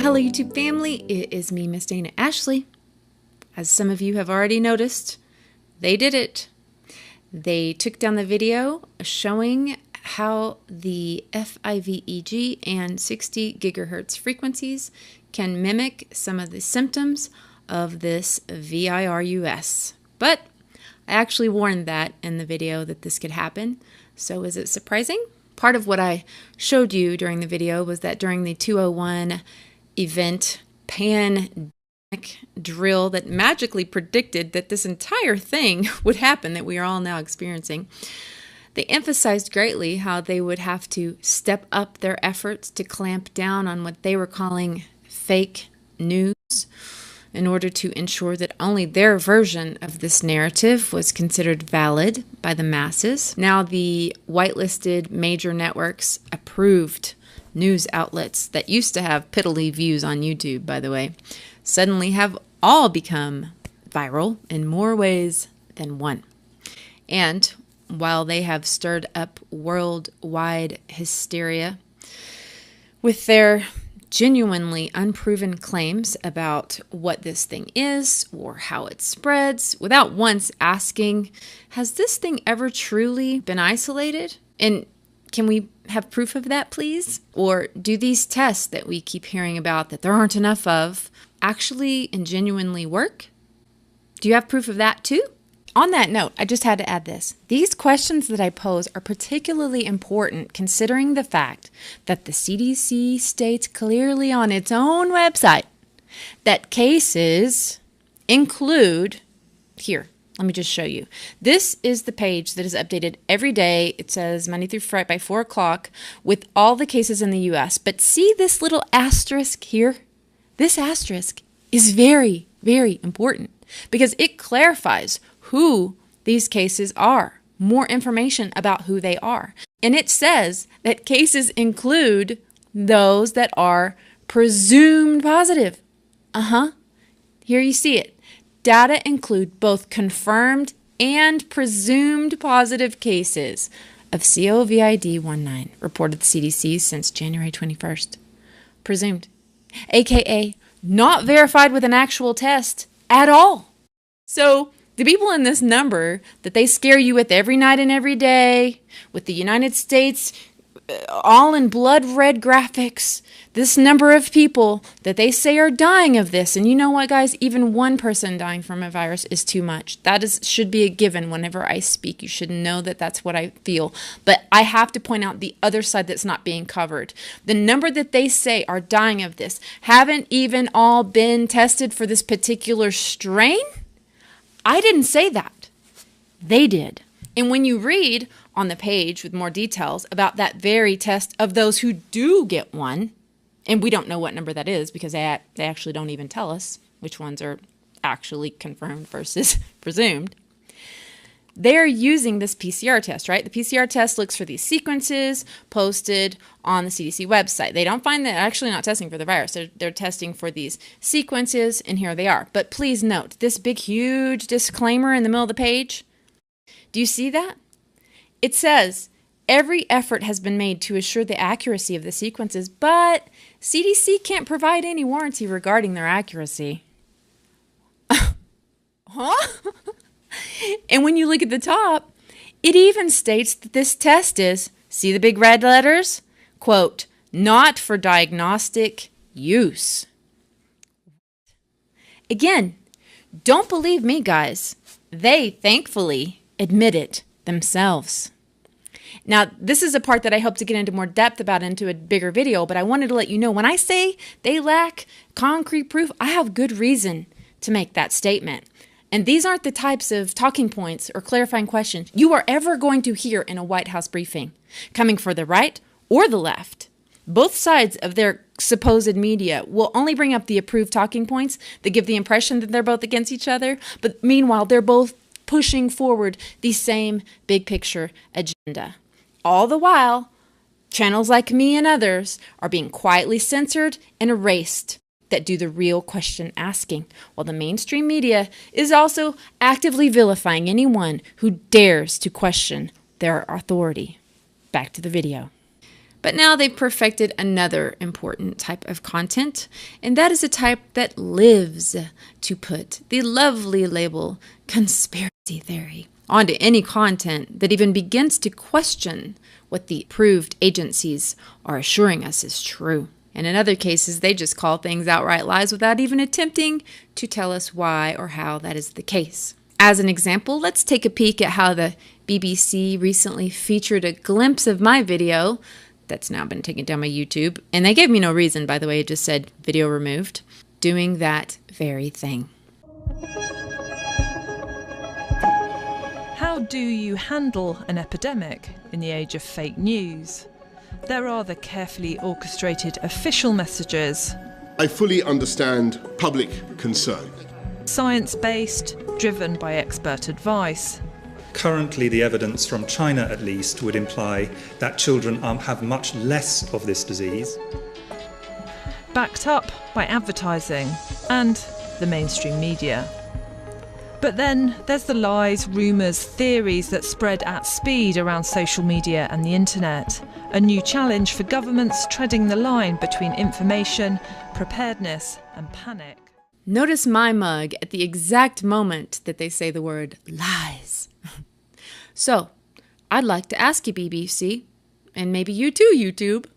Hello YouTube family, it is me, Miss Dana Ashlie. As some of you have already noticed, they did it. They took down the video showing how the FIVEG and 60 gigahertz frequencies can mimic some of the symptoms of this VIRUS. But I actually warned that in the video that this could happen. So is it surprising? Part of what I showed you during the video was that during the 201 event pandemic drill that magically predicted that this entire thing would happen that we are all now experiencing, they emphasized greatly how they would have to step up their efforts to clamp down on what they were calling fake news in order to ensure that only their version of this narrative was considered valid by the masses. Now the whitelisted major networks, approved news outlets that used to have piddly views on YouTube, by the way, suddenly have all become viral in more ways than one. And while they have stirred up worldwide hysteria with their genuinely unproven claims about what this thing is or how it spreads, without once asking, has this thing ever truly been isolated? And can we have proof of that, please? Or do these tests that we keep hearing about that there aren't enough of actually and genuinely work? Do you have proof of that too? On that note, I just had to add this. These questions that I pose are particularly important considering the fact that the CDC states clearly on its own website that cases include, here, let me just show you. This is the page that is updated every day. It says Monday through Friday by 4 o'clock with all the cases in the U.S. But see this little asterisk here? This asterisk is very, very important because it clarifies who these cases are, more information about who they are. And it says that cases include those that are presumed positive. Here you see it. Data include both confirmed and presumed positive cases of COVID-19 reported to the CDC since January 21st. Presumed, aka not verified with an actual test at all. So the people in this number that they scare you with every night and every day, with the United States all in blood red graphics, this number of people that they say are dying of this. And you know what, guys? Even one person dying from a virus is too much. That should be a given whenever I speak. You should know that that's what I feel. But I have to point out the other side that's not being covered. The number that they say are dying of this haven't even all been tested for this particular strain. I didn't say that. They did. And when you read on the page with more details about that very test of those who do get one, and we don't know what number that is because they actually don't even tell us which ones are actually confirmed versus presumed, they're using this PCR test, right? The PCR test looks for these sequences posted on the CDC website. They don't find that actually not testing for the virus. They're testing for these sequences, and here they are. But please note this big, huge disclaimer in the middle of the page. Do you see that? It says, every effort has been made to assure the accuracy of the sequences, but CDC can't provide any warranty regarding their accuracy. Huh? And when you look at the top, it even states that this test is, see the big red letters? Quote, not for diagnostic use. Again, don't believe me, guys. They thankfully admit it themselves. Now, this is a part that I hope to get into more depth about into a bigger video, but I wanted to let you know when I say they lack concrete proof, I have good reason to make that statement. And these aren't the types of talking points or clarifying questions you are ever going to hear in a White House briefing, coming for the right or the left. Both sides of their supposed media will only bring up the approved talking points that give the impression that they're both against each other, but meanwhile, they're both pushing forward the same big picture agenda. All the while, channels like me and others are being quietly censored and erased that do the real question asking, while the mainstream media is also actively vilifying anyone who dares to question their authority. Back to the video. But now they've perfected another important type of content, and that is a type that lives to put the lovely label conspiracy theory onto any content that even begins to question what the approved agencies are assuring us is true. And in other cases, they just call things outright lies without even attempting to tell us why or how that is the case. As an example, let's take a peek at how the BBC recently featured a glimpse of my video that's now been taken down my YouTube. And they gave me no reason, by the way, it just said video removed, doing that very thing. How do you handle an epidemic in the age of fake news? There are the carefully orchestrated official messages. I fully understand public concern. Science-based, driven by expert advice. Currently, the evidence from China, at least, would imply that children have much less of this disease. Backed up by advertising and the mainstream media. But then there's the lies, rumours, theories that spread at speed around social media and the internet. A new challenge for governments treading the line between information, preparedness and panic. Notice my mug at the exact moment that they say the word lies. So, I'd like to ask you, BBC, and maybe you too, YouTube,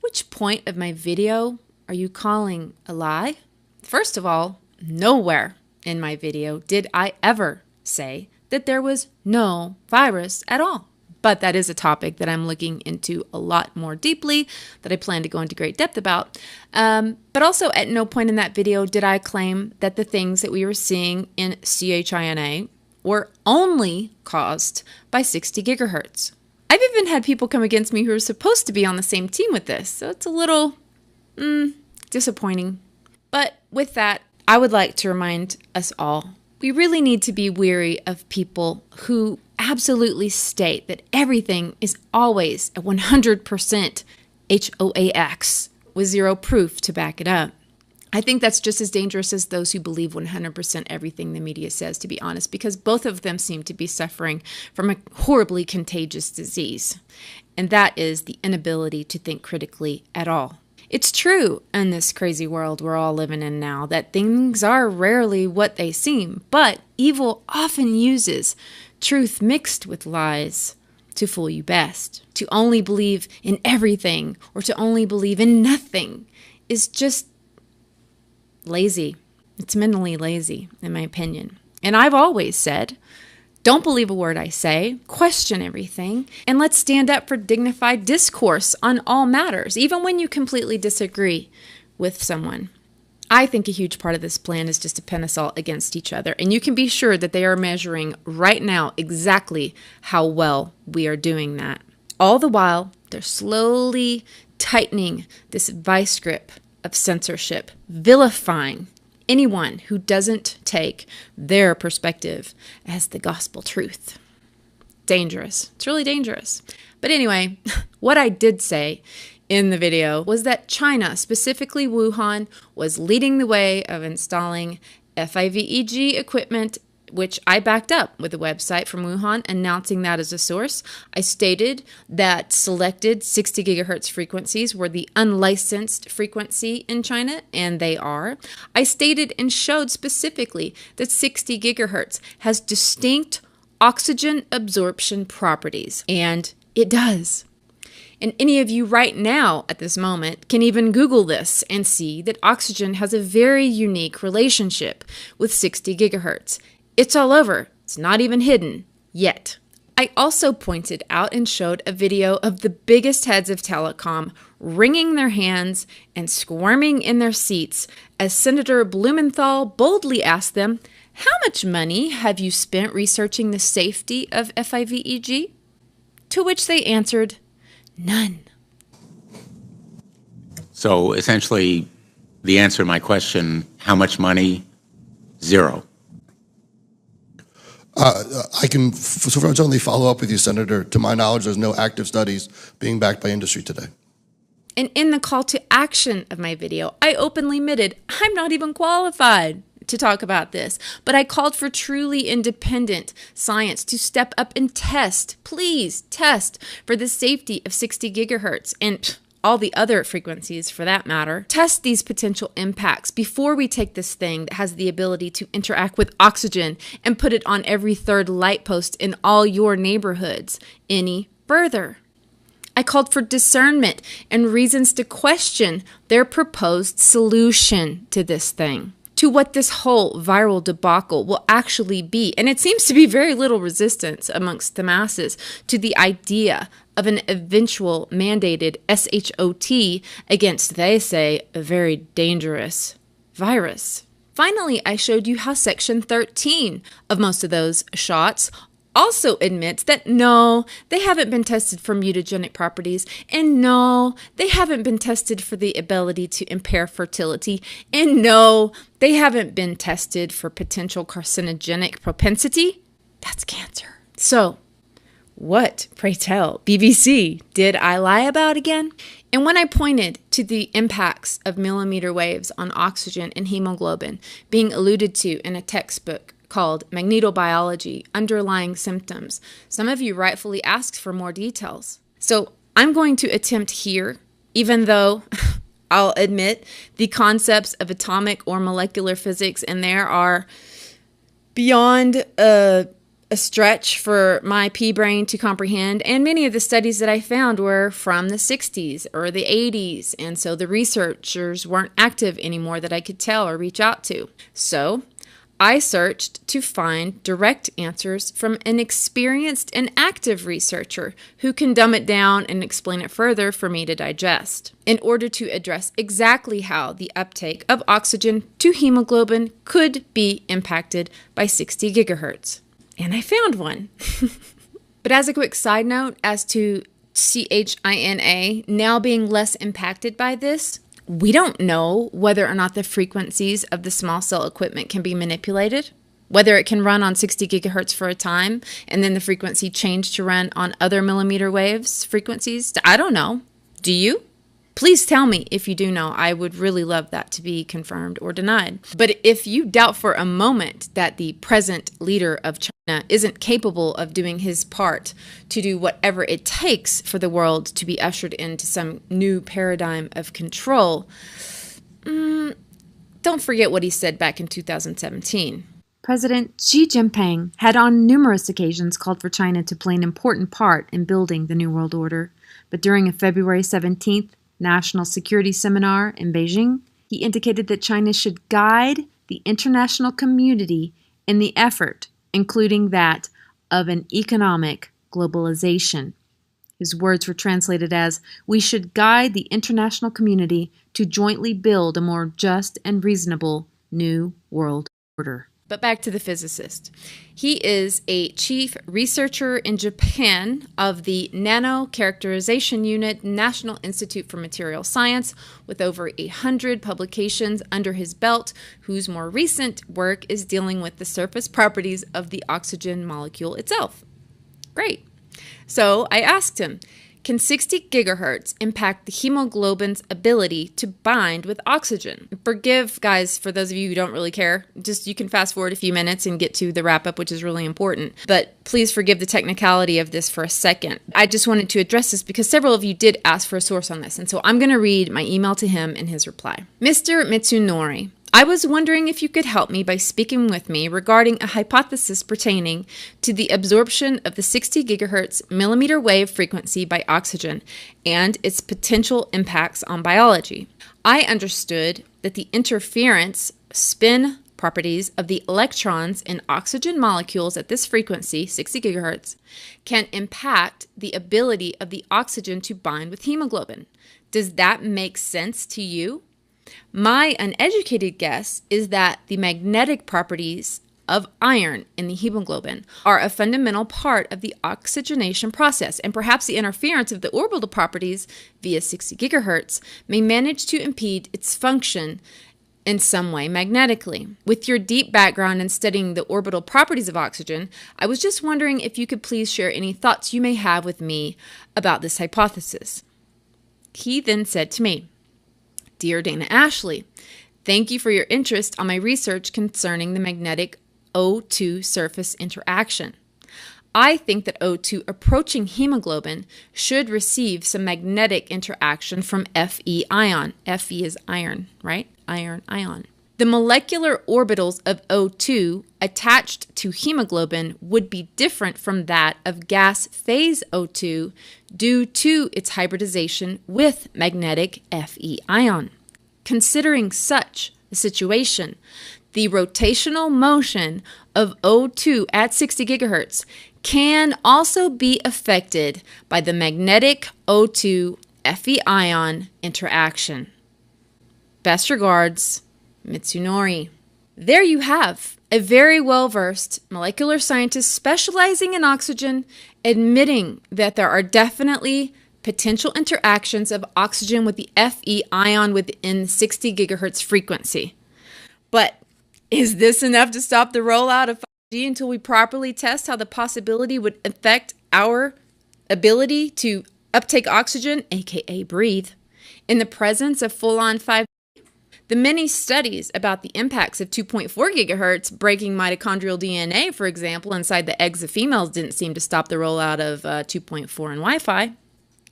which point of my video are you calling a lie? First of all, nowhere in my video did I ever say that there was no virus at all. But that is a topic that I'm looking into a lot more deeply, that I plan to go into great depth about. But also at no point in that video did I claim that the things that we were seeing in CHINA were only caused by 60 gigahertz. I've even had people come against me who are supposed to be on the same team with this, so it's a little disappointing. But with that, I would like to remind us all, we really need to be weary of people who absolutely state that everything is always a 100% HOAX with zero proof to back it up. I think that's just as dangerous as those who believe 100% everything the media says, to be honest, because both of them seem to be suffering from a horribly contagious disease, and that is the inability to think critically at all. It's true in this crazy world we're all living in now that things are rarely what they seem, but evil often uses truth mixed with lies to fool you best. To only believe in everything or to only believe in nothing is just lazy. It's mentally lazy, in my opinion. And I've always said, don't believe a word I say, question everything, and let's stand up for dignified discourse on all matters, even when you completely disagree with someone. I think a huge part of this plan is just to pin us all against each other, and you can be sure that they are measuring right now exactly how well we are doing that. All the while, they're slowly tightening this vice grip of censorship, vilifying anyone who doesn't take their perspective as the gospel truth. Dangerous. It's really dangerous. But anyway, what I did say in the video was that China, specifically Wuhan, was leading the way of installing FIVEG equipment, which I backed up with a website from Wuhan announcing that as a source. I stated that selected 60 gigahertz frequencies were the unlicensed frequency in China, and they are. I stated and showed specifically that 60 gigahertz has distinct oxygen absorption properties, and it does. And any of you right now at this moment can even Google this and see that oxygen has a very unique relationship with 60 gigahertz. It's all over. It's not even hidden yet. I also pointed out and showed a video of the biggest heads of telecom wringing their hands and squirming in their seats as Senator Blumenthal boldly asked them, "How much money have you spent researching the safety of FIVEG?" To which they answered, "None." So essentially, the answer to my question, how much money? Zero. I can certainly follow up with you, Senator. To my knowledge, there's no active studies being backed by industry today. And in the call to action of my video, I openly admitted I'm not even qualified to talk about this, but I called for truly independent science to step up and test, please test for the safety of 60 gigahertz and all the other frequencies for that matter. Test these potential impacts before we take this thing that has the ability to interact with oxygen and put it on every third light post in all your neighborhoods any further. I called for discernment and reasons to question their proposed solution to this thing, to what this whole viral debacle will actually be. And it seems to be very little resistance amongst the masses to the idea of an eventual mandated SHOT against, they say, a very dangerous virus. Finally, I showed you how Section 13 of most of those shots also admits that no, they haven't been tested for mutagenic properties, and no, they haven't been tested for the ability to impair fertility, and no, they haven't been tested for potential carcinogenic propensity. That's cancer. So, what, pray tell, BBC, did I lie about again? And when I pointed to the impacts of millimeter waves on oxygen and hemoglobin being alluded to in a textbook called Magnetobiology, Underlying Symptoms, some of you rightfully asked for more details. So I'm going to attempt here, even though I'll admit the concepts of atomic or molecular physics in there are beyond a stretch for my pea brain to comprehend, and many of the studies that I found were from the 60s or the 80s, and so the researchers weren't active anymore that I could tell or reach out to. So I searched to find direct answers from an experienced and active researcher who can dumb it down and explain it further for me to digest, in order to address exactly how the uptake of oxygen to hemoglobin could be impacted by 60 gigahertz. And I found one. But as a quick side note as to CHINA now being less impacted by this, we don't know whether or not the frequencies of the small cell equipment can be manipulated, whether it can run on 60 gigahertz for a time and then the frequency change to run on other millimeter waves frequencies. I don't know. Do you? Please tell me if you do know. I would really love that to be confirmed or denied. But if you doubt for a moment that the present leader of China isn't capable of doing his part to do whatever it takes for the world to be ushered into some new paradigm of control, don't forget what he said back in 2017. President Xi Jinping had on numerous occasions called for China to play an important part in building the New World Order. But during a February 17th National Security Seminar in Beijing, he indicated that China should guide the international community in the effort, including that of an economic globalization. His words were translated as, "We should guide the international community to jointly build a more just and reasonable new world order." But back to the physicist. He is a chief researcher in Japan of the Nano Characterization Unit, National Institute for Material Science, with over 100 publications under his belt, whose more recent work is dealing with the surface properties of the oxygen molecule itself. Great. So I asked him, can 60 gigahertz impact the hemoglobin's ability to bind with oxygen? Forgive, guys, for those of you who don't really care. Just you can fast forward a few minutes and get to the wrap-up, which is really important. But please forgive the technicality of this for a second. I just wanted to address this because several of you did ask for a source on this. And so I'm going to read my email to him and his reply. Mr. Mitsunori, I was wondering if you could help me by speaking with me regarding a hypothesis pertaining to the absorption of the 60 gigahertz millimeter wave frequency by oxygen and its potential impacts on biology. I understood that the interference spin properties of the electrons in oxygen molecules at this frequency, 60 gigahertz, can impact the ability of the oxygen to bind with hemoglobin. Does that make sense to you? My uneducated guess is that the magnetic properties of iron in the hemoglobin are a fundamental part of the oxygenation process, and perhaps the interference of the orbital properties via 60 gigahertz may manage to impede its function in some way magnetically. With your deep background in studying the orbital properties of oxygen, I was just wondering if you could please share any thoughts you may have with me about this hypothesis. He then said to me, Dear Dana Ashlie, Thank you for your interest on my research concerning the magnetic O2 surface interaction. I think that O2 approaching hemoglobin should receive some magnetic interaction from Fe ion. Fe is iron, right? Iron ion. The molecular orbitals of O2 attached to hemoglobin would be different from that of gas phase O2 due to its hybridization with magnetic Fe ion. Considering such a situation, the rotational motion of O2 at 60 gigahertz can also be affected by the magnetic O2 Fe ion interaction. Best regards, Mitsunori. There you have a very well-versed molecular scientist specializing in oxygen admitting that there are definitely potential interactions of oxygen with the Fe ion within 60 gigahertz frequency. But is this enough to stop the rollout of 5G until we properly test how the possibility would affect our ability to uptake oxygen, aka breathe, in the presence of full-on 5G? The many studies about the impacts of 2.4 gigahertz breaking mitochondrial DNA, for example, inside the eggs of females didn't seem to stop the rollout of 2.4 and Wi-Fi.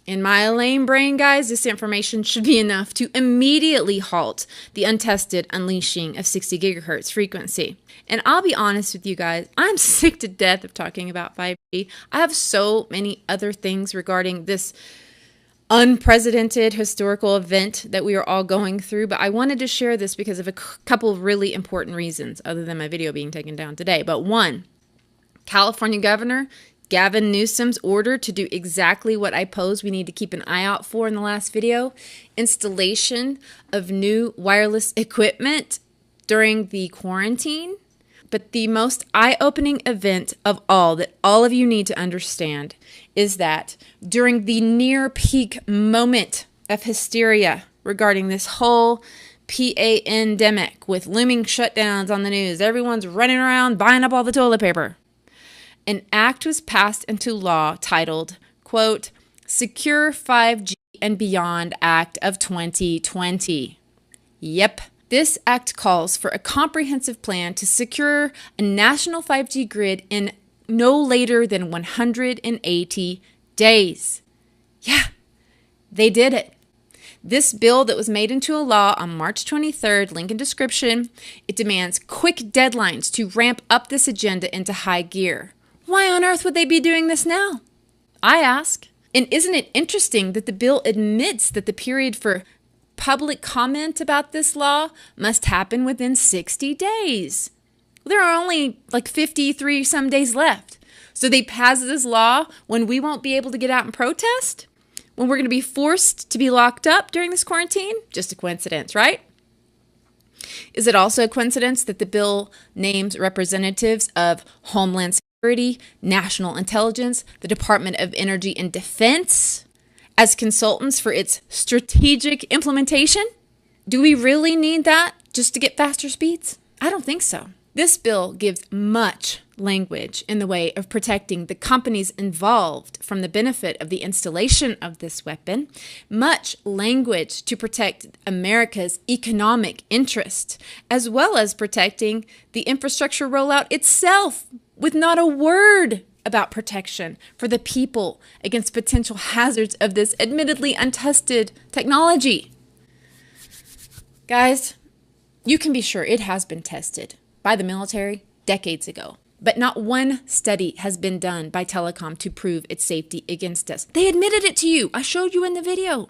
In my lame brain, guys, this information should be enough to immediately halt the untested unleashing of 60 gigahertz frequency. And I'll be honest with you guys, I'm sick to death of talking about 5G. I have so many other things regarding this unprecedented historical event that we are all going through, but I wanted to share this because of a couple of really important reasons, other than my video being taken down today. But one, California Governor Gavin Newsom's order to do exactly what I posed we need to keep an eye out for in the last video, installation of new wireless equipment during the quarantine. But the most eye-opening event of all that all of you need to understand is that during the near-peak moment of hysteria regarding this whole pandemic with looming shutdowns on the news, everyone's running around buying up all the toilet paper, an act was passed into law titled, quote, Secure 5G and Beyond Act of 2020. Yep. This act calls for a comprehensive plan to secure a national 5G grid in no later than 180 days. Yeah, they did it. This bill that was made into a law on March 23rd, link in description, it demands quick deadlines to ramp up this agenda into high gear. Why on earth would they be doing this now? I ask. And isn't it interesting that the bill admits that the period for public comment about this law must happen within 60 days. There are only like 53 some days left. So they pass this law when we won't be able to get out and protest? When we're going to be forced to be locked up during this quarantine? Just a coincidence, right? Is it also a coincidence that the bill names representatives of Homeland Security, National Intelligence, the Department of Energy and Defense as consultants for its strategic implementation? Do we really need that just to get faster speeds? I don't think so. This bill gives much language in the way of protecting the companies involved from the benefit of the installation of this weapon, much language to protect America's economic interest, as well as protecting the infrastructure rollout itself, with not a word about protection for the people against potential hazards of this admittedly untested technology. Guys, you can be sure it has been tested by the military decades ago, but not one study has been done by telecom to prove its safety against us. They admitted it to you. I showed you in the video.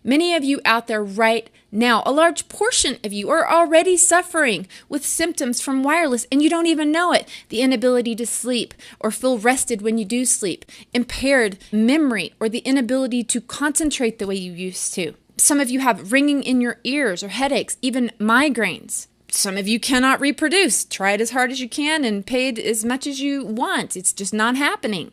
Many of you out there right now, a large portion of you are already suffering with symptoms from wireless and you don't even know it. The inability to sleep or feel rested when you do sleep, impaired memory, or the inability to concentrate the way you used to. Some of you have ringing in your ears or headaches, even migraines. Some of you cannot reproduce. Try it as hard as you can and pay it as much as you want. It's just not happening.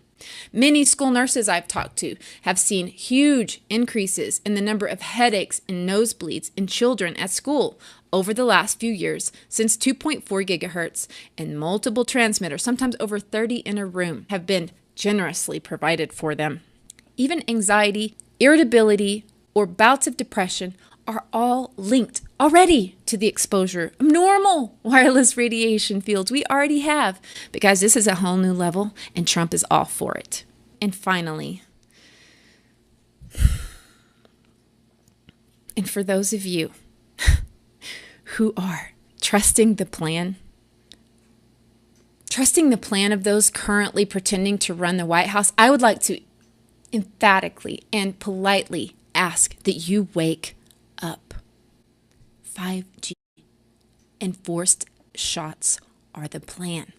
Many school nurses I've talked to have seen huge increases in the number of headaches and nosebleeds in children at school over the last few years since 2.4 gigahertz and multiple transmitters, sometimes over 30 in a room, have been generously provided for them. Even anxiety, irritability, or bouts of depression are all linked already to the exposure of normal wireless radiation fields. We already have. But guys, this is a whole new level, and Trump is all for it. And finally, and for those of you who are trusting the plan of those currently pretending to run the White House, I would like to emphatically and politely ask that you wake up. 5G enforced shots are the plan.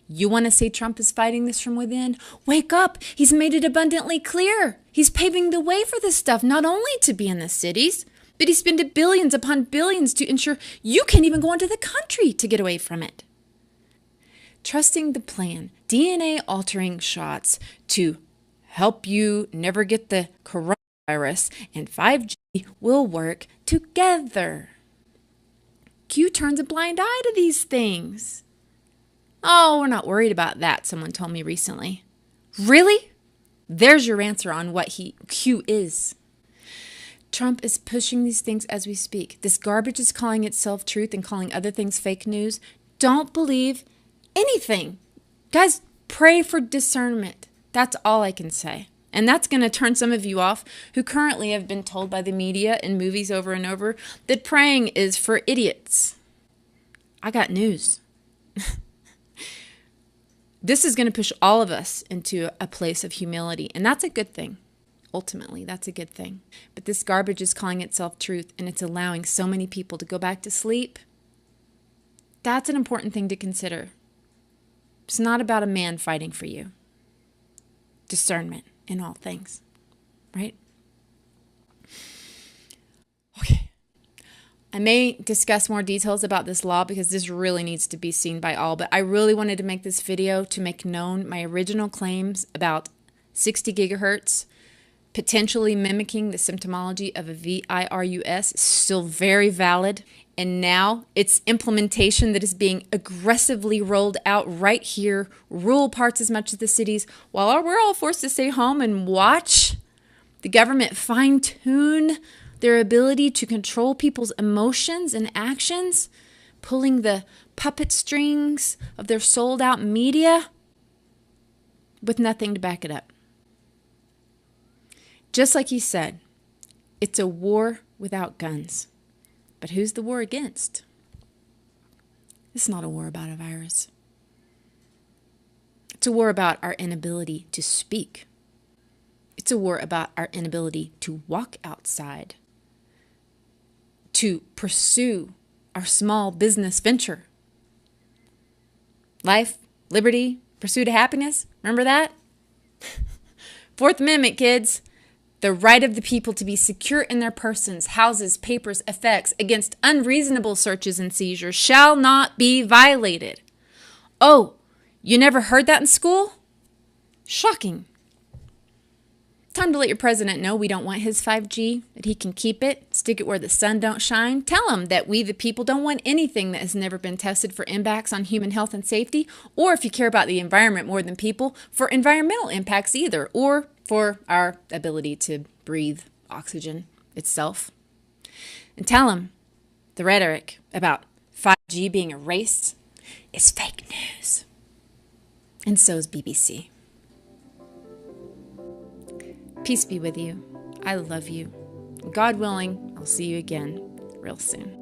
You want to say Trump is fighting this from within? Wake up. He's made it abundantly clear. He's paving the way for this stuff, not only to be in the cities, but he spent billions upon billions to ensure you can't even go into the country to get away from it. Trusting the plan, DNA altering shots to help you never get the coronavirus, and 5G will work together. Q turns a blind eye to these things. Oh, we're not worried about that, someone told me recently. Really? There's your answer on what Q is. Trump is pushing these things as we speak. This garbage is calling itself truth and calling other things fake news. Don't believe anything. Guys, pray for discernment. That's all I can say. And that's going to turn some of you off who currently have been told by the media and movies over and over that praying is for idiots. I got news. This is going to push all of us into a place of humility, and that's a good thing. Ultimately, that's a good thing. But this garbage is calling itself truth, and it's allowing so many people to go back to sleep. That's an important thing to consider. It's not about a man fighting for you. Discernment in all things, right? Okay. I may discuss more details about this law because this really needs to be seen by all, but I really wanted to make this video to make known my original claims about 60 gigahertz potentially mimicking the symptomology of a virus is still very valid. And now its implementation that is being aggressively rolled out right here, rural parts as much as the cities, while we're all forced to stay home and watch the government fine-tune their ability to control people's emotions and actions, pulling the puppet strings of their sold-out media with nothing to back it up. Just like he said, it's a war without guns. But who's the war against? It's not a war about a virus. It's a war about our inability to speak. It's a war about our inability to walk outside, to pursue our small business venture. Life, liberty, pursuit of happiness. Remember that? Fourth Amendment, kids. The right of the people to be secure in their persons, houses, papers, effects against unreasonable searches and seizures shall not be violated. Oh, you never heard that in school? Shocking. Time to let your president know we don't want his 5G, that he can keep it, stick it where the sun don't shine. Tell him that we, the people, don't want anything that has never been tested for impacts on human health and safety, or if you care about the environment more than people, for environmental impacts either, or for our ability to breathe oxygen itself. And tell him the rhetoric about 5G being a race is fake news. And so is BBC. Peace be with you. I love you. God willing, I'll see you again real soon.